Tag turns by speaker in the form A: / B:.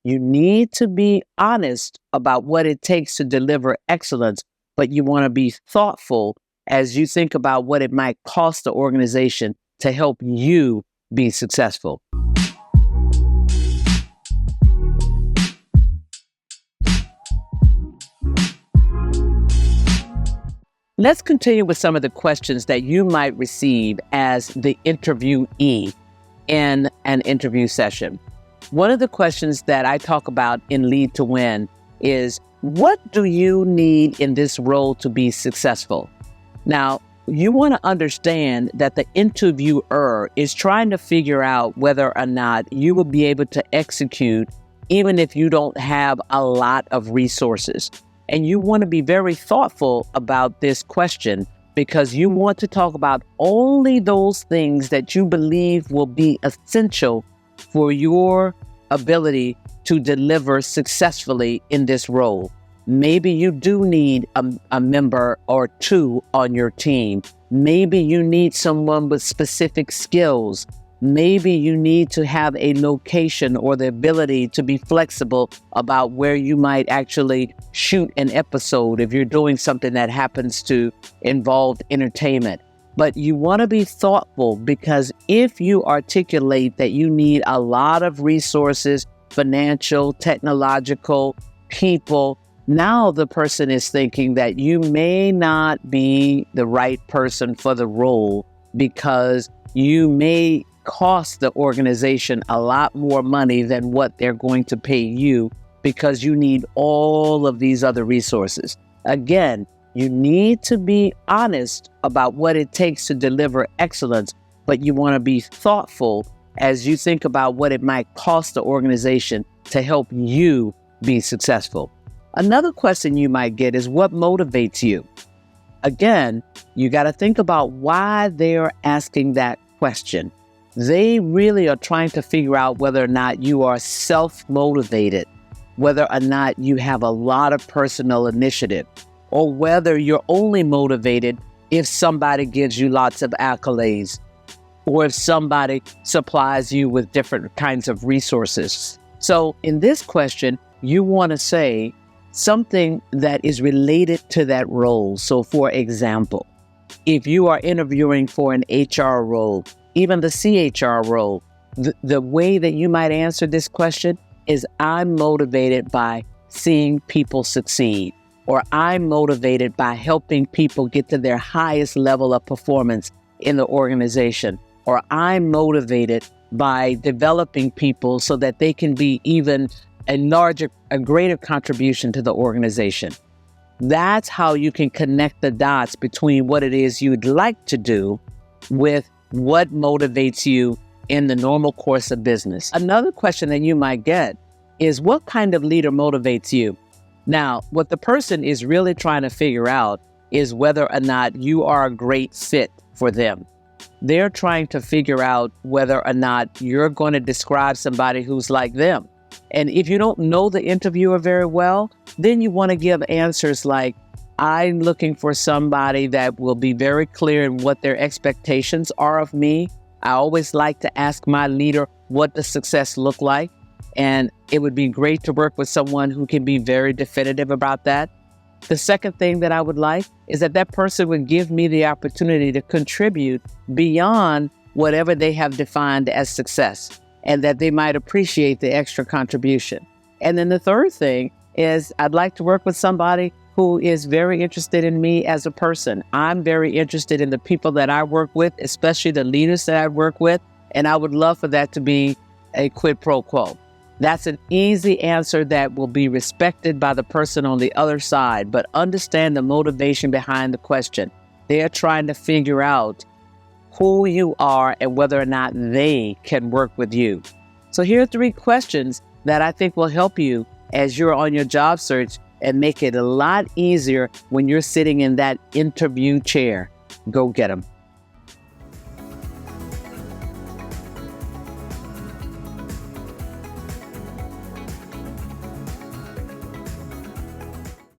A: You need to be honest about what it takes to deliver excellence, but you want to be thoughtful as you think about what it might cost the organization to help you be successful. Let's continue with some of the questions that you might receive as the interviewee in an interview session. One of the questions that I talk about in Lead to Win is, what do you need in this role to be successful? Now, you want to understand that the interviewer is trying to figure out whether or not you will be able to execute even if you don't have a lot of resources. And you want to be very thoughtful about this question because you want to talk about only those things that you believe will be essential for your ability to deliver successfully in this role. Maybe you do need a member or two on your team. Maybe you need someone with specific skills. Maybe you need to have a location or the ability to be flexible about where you might actually shoot an episode if you're doing something that happens to involve entertainment. But you want to be thoughtful because if you articulate that you need a lot of resources, financial, technological, people, now the person is thinking that you may not be the right person for the role because you may cost the organization a lot more money than what they're going to pay you because you need all of these other resources. Again, you need to be honest about what it takes to deliver excellence, but you want to be thoughtful as you think about what it might cost the organization to help you be successful. Another question you might get is, what motivates you? Again, you got to think about why they're asking that question. They really are trying to figure out whether or not you are self-motivated, whether or not you have a lot of personal initiative, or whether you're only motivated if somebody gives you lots of accolades, or if somebody supplies you with different kinds of resources. So in this question, you want to say something that is related to that role. So for example, if you are interviewing for an HR role, even the CHR role, the way that you might answer this question is, I'm motivated by seeing people succeed, or I'm motivated by helping people get to their highest level of performance in the organization, or I'm motivated by developing people so that they can be even a greater contribution to the organization. That's how you can connect the dots between what it is you'd like to do with what motivates you in the normal course of business. Another question that you might get is, what kind of leader motivates you? Now, what the person is really trying to figure out is whether or not you are a great fit for them. They're trying to figure out whether or not you're going to describe somebody who's like them. And if you don't know the interviewer very well, then you want to give answers like, I'm looking for somebody that will be very clear in what their expectations are of me. I always like to ask my leader, what does success look like? And it would be great to work with someone who can be very definitive about that. The second thing that I would like is that that person would give me the opportunity to contribute beyond whatever they have defined as success, and that they might appreciate the extra contribution. And then the third thing is, I'd like to work with somebody who is very interested in me as a person. I'm very interested in the people that I work with, especially the leaders that I work with, and I would love for that to be a quid pro quo. That's an easy answer that will be respected by the person on the other side, but understand the motivation behind the question. They're trying to figure out who you are and whether or not they can work with you. So here are 3 questions that I think will help you as you're on your job search and make it a lot easier when you're sitting in that interview chair. Go get them.